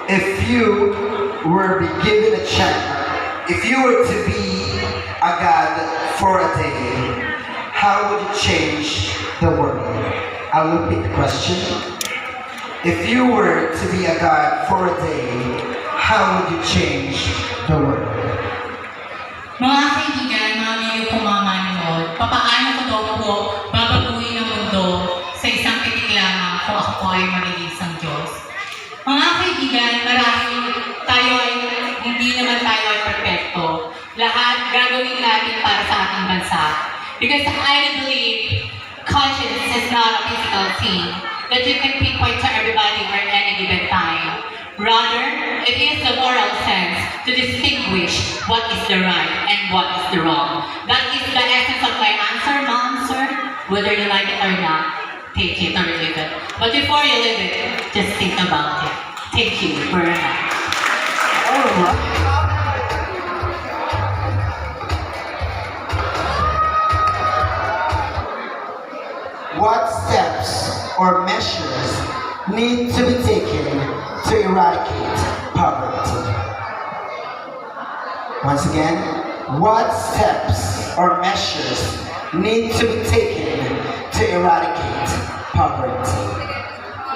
If you were be given a chance, if you were to be a god for a day, how would you change the world? I'll repeat the question. If you were to be a god for a day, how would you change the world? Mga kaibigan, mga video kong mga manonood, papaano ko daw po babaguhin ang mundo sa isang titik lamang kung ako po ay magiging isang Diyos? Mga kaibigan, marahil tayo ay, hindi naman tayo ay perfecto. Lahat gagawin natin para sa ating bansa. Because I believe conscience is not a physical thing that you can pinpoint to everybody or any given time. Rather, it is the moral sense to distinguish what is the right and what is the wrong. That is the essence of my answer, mom, sir. Whether you like it or not, take it or leave it. But before you leave it, just think about it. Thank you very much. What steps or measures need to be taken to eradicate poverty? Once again, what steps or measures need to be taken to eradicate poverty?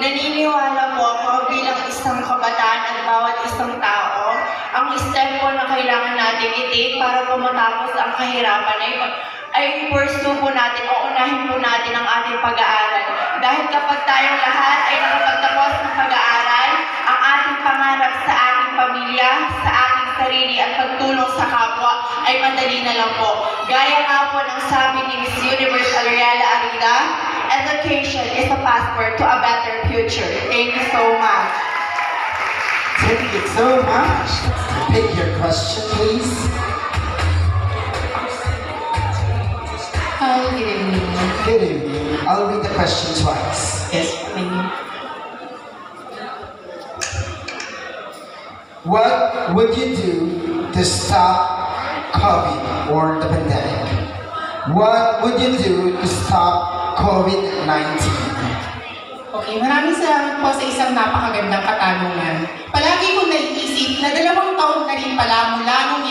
Naniniwala po ako bilang isang kabataan at bawat isang tao, ang step po na kailangan natin i-take para po matapos ang kahirapan ay pursue po natin o unahin po natin ang ating pag-aaral. Dahil kapag tayong lahat ay nakapagtapos ng pag-aaral, ang ating pangarap sa ating pamilya, sa ating sarili at pagtulong sa kapwa ay madali na lang po. Gaya nga po ng sabi ni Miss Universe Ariela Arida, education is a passport to a better future. Thank you so much. Thank you so much. Pick your question, please. Hi, good evening. Good evening. I'll read the question twice. Yes, thank you. What would you do to stop COVID or the pandemic? What would you do to stop COVID-19? Okay, maraming salamat po sa isang napakagandang katanungan. Palagi kong naiisip na 2 taon na rin pala mula nung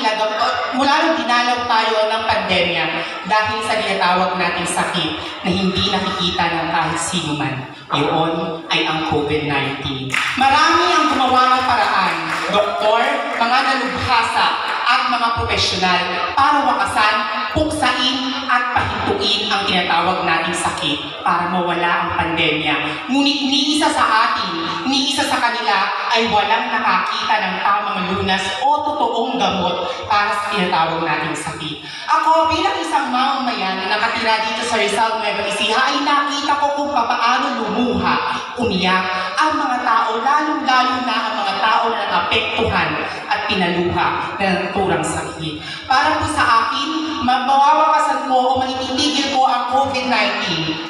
dinalaw tayo ng pandemya dahil sa tinatawag nating sakit na hindi nakikita ng kahit sino man. Yun ay ang COVID-19. Marami ang gumawa ng paraan, doktor, mga dalubhasa at mga profesional para wakasan, puksain at pahintuin ang tinatawag nating sakit para mawala ang pandemya. Ngunit ni isa sa atin, ni isa sa kanila ay walang nakakita ng tamang lunas o totoong gamot para sa tinatawag nating sakit. Ako bilang isang mamamayan na nakatira dito sa Rizal, Nueva Ecija ay nakita ko kung paano lumuha, umiyak ang mga tao, lalong-lalo na ang mga tao na naapektuhan at pinaluha ng naturang sakit. Para po sa akin, mabawawakasan ko o maitigil ko ang COVID-19.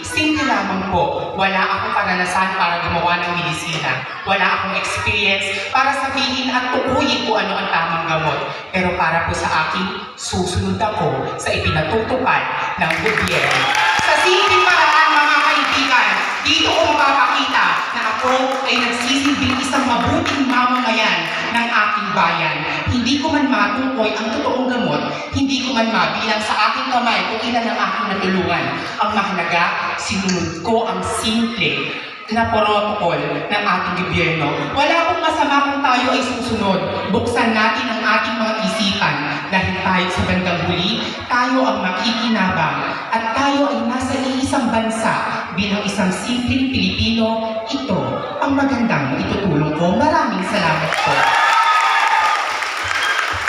Simple lamang po, wala akong karanasan para gumawa ng medisina. Wala akong experience para sabihin at tukuyin kung ano ang tamang gamot. Pero para po sa akin, susunod ako sa ipinatutupad ng gobyerno. Sa simpleng paraan, mga kaibigan, dito ko mapapakita na ako ay nagsisilbing isang mabuting mamamayan ng aking bayan. Hindi ko man matukoy ang totoong gamot, hindi ko man mabilang sa aking kamay kung ilan ang aking natulungan. Ang mahalaga, sinunod ko ang simple na protocol ng ating gobyerno. Wala pong masama kung tayo ay susunod. Buksan natin ang ating mga isipan dahil tayo sa bandang huli, tayo ang makikinabang at tayo ay nasa iisang bansa bilang isang simpleng Pilipino. Ito ang magandang itutulong ko. Maraming salamat po.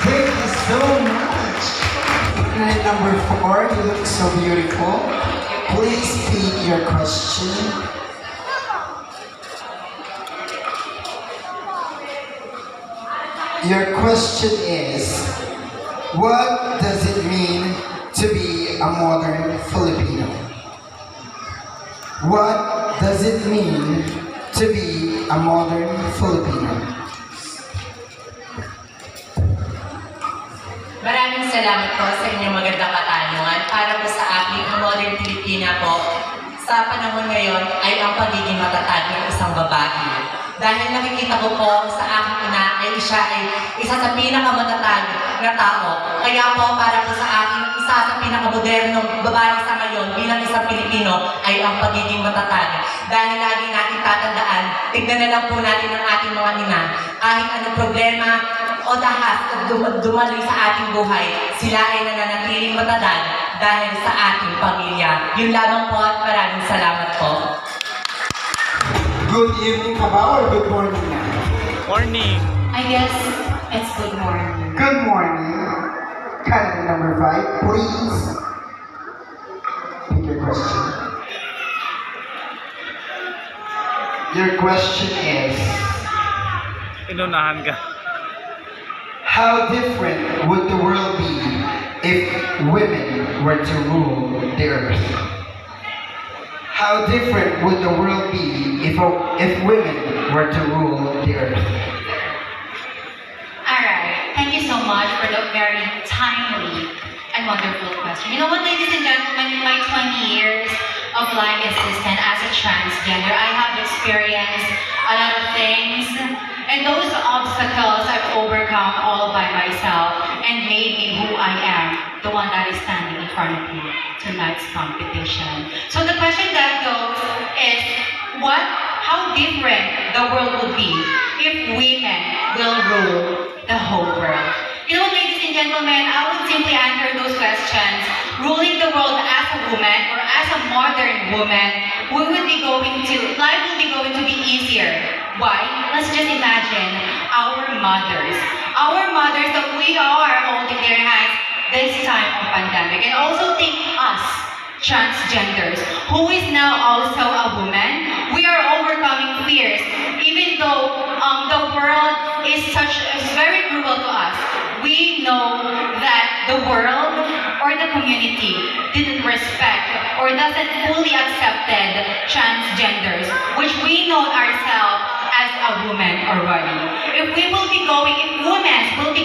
Thank you so much. And number 4, you look so beautiful. Please speak your question. Your question is, what does it mean to be a modern Filipino? What does it mean to be a modern Filipino? Maraming salamat po sa inyong magandang katanungan. Para po sa akin, ang modern Pilipina po, sa panahon ngayon ay ang pagiging matatag ng isang babae. dahil nakikita ko po sa aking ina ay siya ay isa sa pinakamatatag na tao. Kaya po para po sa akin, isa sa pinakamodernong babae sa ngayon bilang isang Pilipino ay ang pagiging matatag. Dahil lagi natin tatandaan, tignan na lang po natin ang ating mga ina. Kahit anong problema o dahas na dumaloy sa ating buhay, sila ay nananatiling matatag dahil sa ating pamilya. Yun lamang po at maraming salamat po. Good evening ka ba or good morning na? Morning. I guess it's good morning. Good morning. Candidate number 5, please. Pick your question. Your question is, Inunahan ka. how different would the world be if women were to rule the earth? How different would the world be if women were to rule the earth? Alright, thank you so much for the very timely and wonderful question. You know what, ladies and gentlemen, in my 20 years of life existence as a transgender, I have experienced a lot of things, and those obstacles I've overcome all by myself and made me who I am, the one that is standing in front of you tonight's competition. So the question that goes is, how different the world would be if women will rule the whole world? You know, ladies and gentlemen, I would simply answer those questions. Ruling the world as a woman or as a modern woman, life will be going to be easier. Why? Let's just imagine our mothers. Our mothers that we are holding their hands this time of pandemic. And also think us, transgenders, who is now also a woman. We are overcoming fears, even though the world is very cruel to us. We know that the world or the community didn't respect or doesn't fully accepted transgenders, which we know ourselves as a woman already. If women will be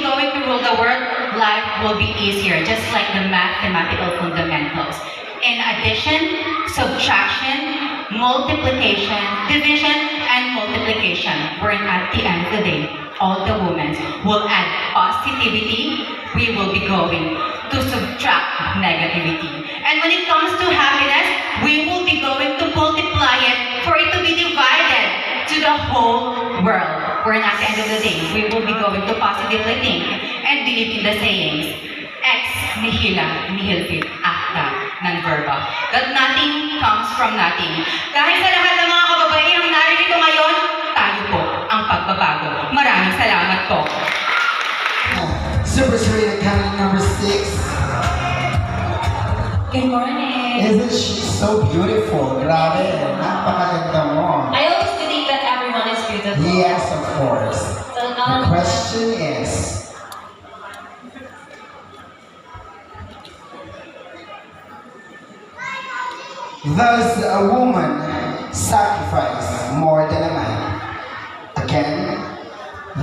going to rule the world, life will be easier, just like the mathematical fundamentals. In addition, subtraction, multiplication, division, and multiplication, wherein at the end of the day, all the women will add positivity, we will be going to subtract negativity. And when it comes to happiness, we will be going to multiply it for it to be divided to the whole world. Wherein at the end of the day, we will be going to positively think and believe in the sayings, ex nihila nihil fit acta non verba, that nothing comes from nothing. Dahil sa lahat ng mga kababaihang narito ngayon, tayo po ang pagbabago. Maraming salamat po. Super Sireyna, candidate number 6. Good morning. Isn't she so beautiful? Grabe, napakaganda mo. I always believe that everyone is beautiful. Yes, of course. So, The question is, does a woman sacrifice more than a man? Again,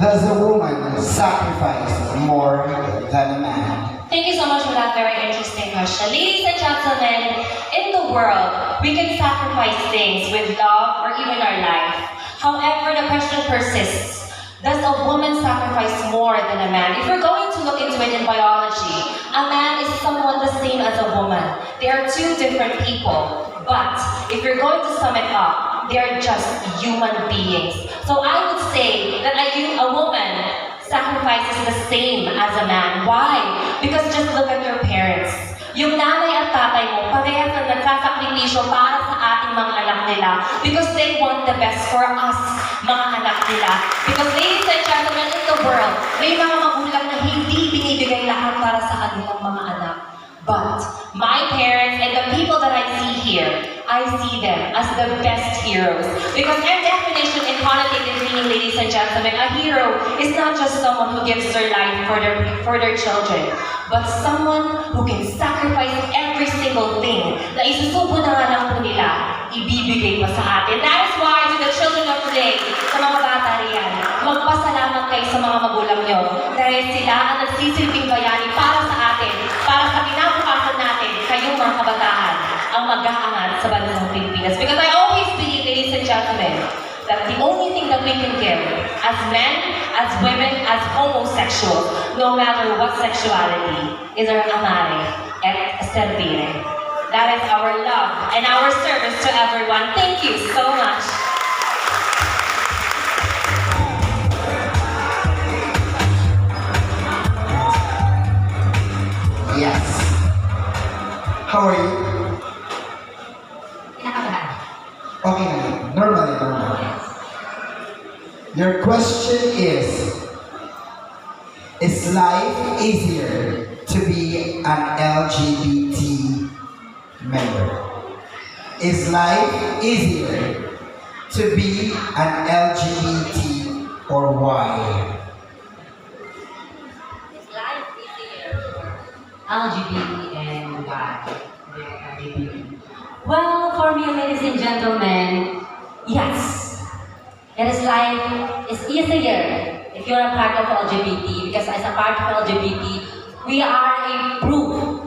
does a woman sacrifice more than a man? Thank you so much for that very interesting question. Ladies and gentlemen, in the world, we can sacrifice things with love or even our life. However, the question persists. Does a woman sacrifice more than a man? If we're going to look into it in biology, a man is someone the same as a woman. They are two different people. But if you're going to sum it up, they are just human beings. So I would say that a woman sacrifices the same as a man. Why? Because just look at your parents. Yung nanay at tatay mo, parehas na nagsasakripisyo para sa ating mga anak nila. Because they want the best for us, mga anak nila. Because ladies and gentlemen, in the world, may mga magulang na hindi binibigay lahat para sa kanilang mga anak. But my parents and the people that I see here, I see them as the best heroes. Because their definition in connotative meaning, ladies and gentlemen, a hero is not just someone who gives their life for their children, but someone who can sacrifice every single thing na isusubo na nga lang po nila, ibibigay pa sa atin. That is why to the children of today, sa mga bata riyan, magpasalamat kayo sa mga magulang nyo dahil sila ang nagsisilbing bayani para sa atin, para sa kinabukasan natin, kayong mga kabataan, ang mag-aangat sa bansang Pilipinas. Because I always believe, ladies and gentlemen, that the only thing that we can give as men, as women, as homosexuals, no matter what sexuality, is our amare et servire. That is our love and our service to everyone. Thank you so much. Yes. How are you? Okay, normally. Your question is life easier to be an LGBT member? Is life easier to be an LGBT or why? Life easier for LGBT and why? LGBT. Well, for me, ladies and gentlemen, yes. It is life is easier if you're a part of LGBT, because as a part of LGBT, we are a proof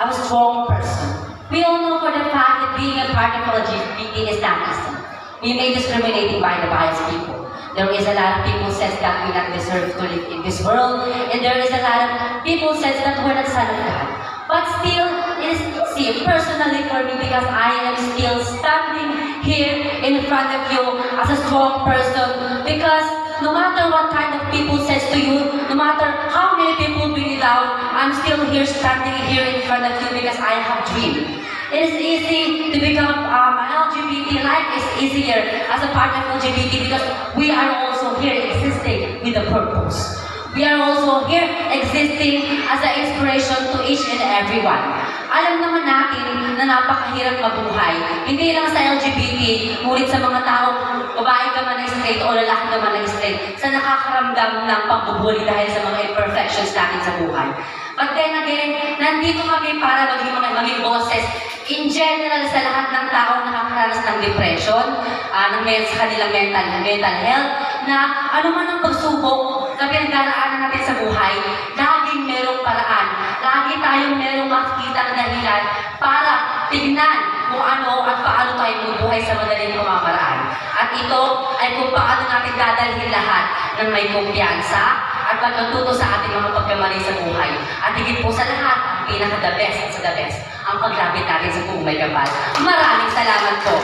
of a strong person. We all know for the fact that being a part of LGBT is not easy. We may discriminate by the biased people. There is a lot of people says that we not deserve to live in this world, and there is a lot of people says that we're not son of God. But still, it is easy personally for me because I am still standing here in front of you as a strong person, because no matter what kind of people says to you, no matter how many people bring it down, I'm still here standing here in front of you because I have dream. It is easy to become an LGBT. Life is easier as a part of LGBT because we are also here existing with a purpose. We are also here existing as an inspiration to each and everyone. Alam naman natin na napakahirap mabuhay. Hindi lang sa LGBT, ngunit sa mga taong babae ka man na straight o lalaki ka man na straight, sa nakakaramdam ng pagbubuli dahil sa mga imperfections natin sa buhay. But then again, nandito kami para maging boses in general sa lahat ng taong nakakaranas ng depression, sa kanilang mental health, na ano man ang pagsubok na pinagdaraanan natin sa buhay, laging merong paraan. Lagi tayong merong makikita na dahilan para tignan kung ano at paano tayo mabuhay sa madaling pamamaraan. At ito ay kung paano natin dadalhin lahat ng may kumpiyansa at pagkatuto sa ating mga pagkamali sa buhay. At higit po sa lahat, ang pinaka-the best sa the best, ang paglapit natin sa buong may kapal. Maraming salamat po.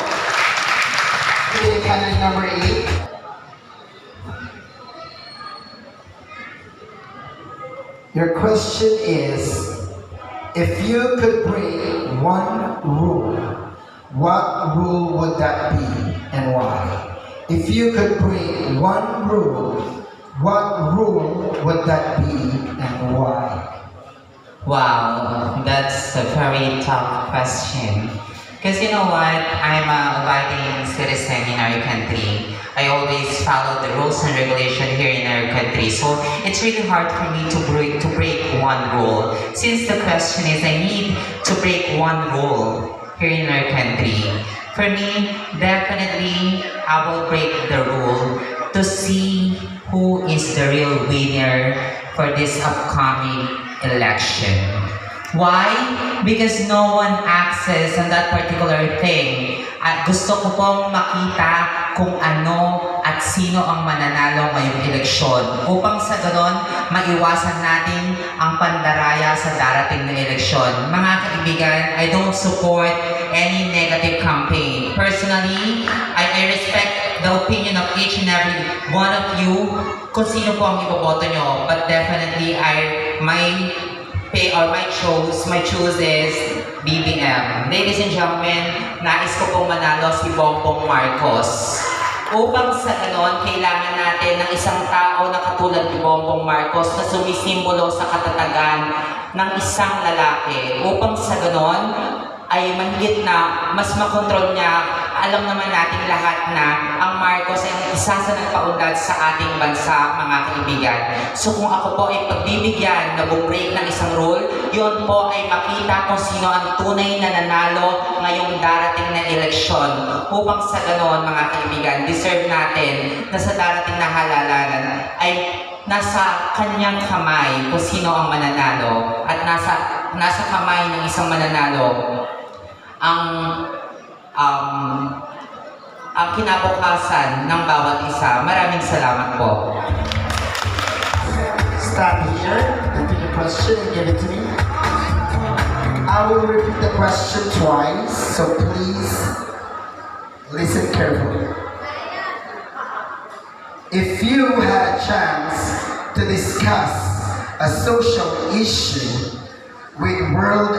Candidate number 8. Your question is, if you could break one rule, what rule would that be and why? If you could break one rule, what rule would that be and why? Wow, that's a very tough question. Because you know what, I'm a abiding citizen in our country. I always follow the rules and regulation here in our country. So it's really hard for me to break one rule. Since the question is I need to break one rule here in our country. For me, definitely I will break the rule to see who is the real winner for this upcoming election. Why? Because no one access on that particular thing. At gusto ko pong makita kung ano at sino ang mananalo ngayong eleksyon upang sa ganon maiwasan natin ang pandaraya sa darating na eleksyon. Mga kaibigan, I don't support any negative campaign. Personally, I respect the opinion of each and every one of you kung sino po ang iboboto nyo. But definitely, my choice is BBM. Ladies and gentlemen, nais ko pong manalo si Bongbong Marcos. Upang sa ganon, kailangan natin ng isang tao na katulad ni Bongbong Marcos na sumisimbolo sa katatagan ng isang lalaki. Upang sa ganon, ay mahigit na mas makontrol niya. Alam naman natin lahat na ang Marcos ay isa sa nagpaunlad sa ating bansa, mga kaibigan. So kung ako po ay pagbibigyan na bumbreak ng isang rule, yun po ay makita kung sino ang tunay na nanalo ngayong darating na eleksyon. Upang sa ganon, mga kaibigan, deserve natin na sa darating na halalan ay nasa kanyang kamay kung sino ang mananalo at nasa kamay ng isang mananalo ang ang kinabukasan ng bawat isa. Maraming salamat po. Stand here, repeat the question and give it to me. I will repeat the question twice, so please listen carefully. If you had a chance to discuss a social issue with world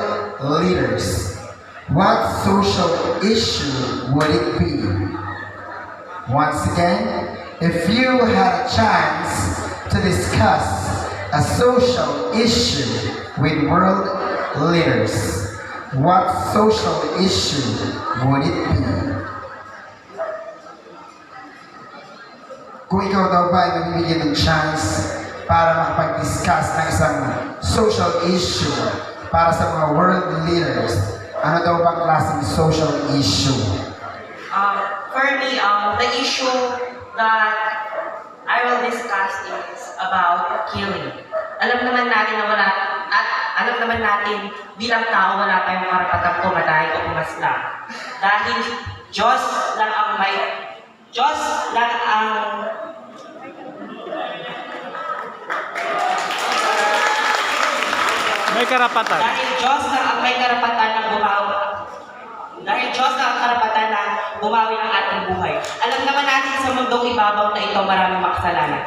leaders, what social issue would it be? Once again, if you had a chance to discuss a social issue with world leaders, what social issue would it be? Kung ikaw daw ba ay mabibigyan ng chance para makapag-discuss ng isang social issue para sa mga world leaders, ano daw bang klaseng social issue? For me, the issue that I will discuss is about killing. Alam naman natin bilang tao wala tayong karapatang pumatay o pumasla. Dahil Diyos lang ang May karapatan. Dahil Diyos lang ang may karapatan na bumawi. Dahil Diyos lang ang karapatan na bumawi ng ating buhay. Alam naman natin sa mundong ibabaw na ito maraming makasalanan.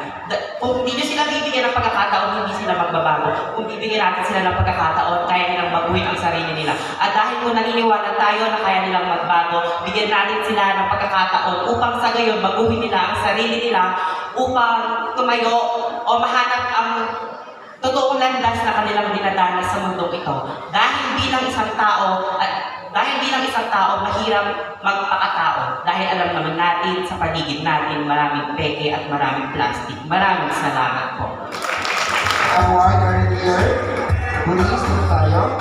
Kung hindi nyo sila bibigyan ng pagkakataon, hindi sila magbabago. Kung bibigyan natin sila ng pagkakataon, kaya nilang baguhin ang sarili nila. At dahil kung naniniwala tayo na kaya nilang magbago, bigyan natin sila ng pagkakataon upang sa gayon baguhin nila ang sarili nila upang tumayo o mahanap ang totoong landas na kanilang dinadanas sa mundong ito. Dahil bilang isang tao, mahirap magpakatao. Dahil alam naman natin sa paligid natin maraming peke at maraming plastic. Maraming salamat po. Award earlier, please, dito tayo.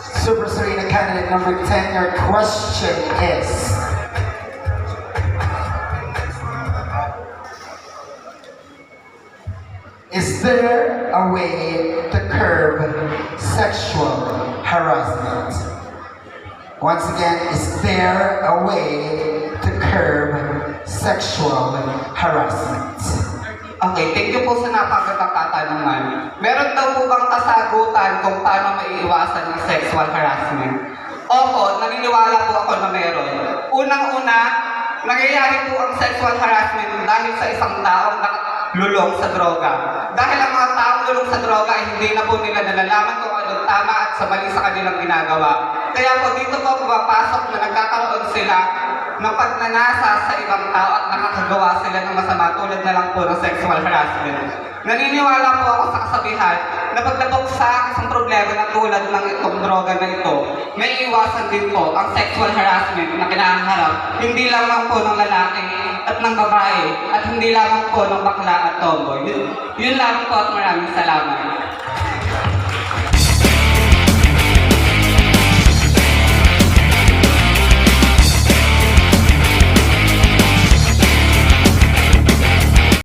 Super Sireyna candidate number 10, your question is, is there a way to curb sexual harassment? Once again, is there a way to curb sexual harassment? Okay, thank you po sa napakagandang katanungan. Meron daw po bang kasagutan kung paano maiiwasan ng sexual harassment? Opo, naniniwala po ako na meron. Unang-una, nangyayari po ang sexual harassment dahil sa isang taong lulong sa droga. Dahil ang mga taong lulong sa droga ay hindi na po nila nalalaman kung anong tama at sa mali sa kanilang ginagawa. Kaya po dito po pumapasok na nagkakaroon sila ng pagnanasa sa ibang tao at nakakagawa sila ng masama tulad na lang po ng sexual harassment. Naniniwala po ako sa kasabihan na pag nabuksa isang problema na tulad ng itong droga na ito, may iwasan din po ang sexual harassment na kinaharap hindi lamang po ng lalaki at ng babae at hindi lamang po ng bakla at tomboy. Yun lang po at maraming salamat.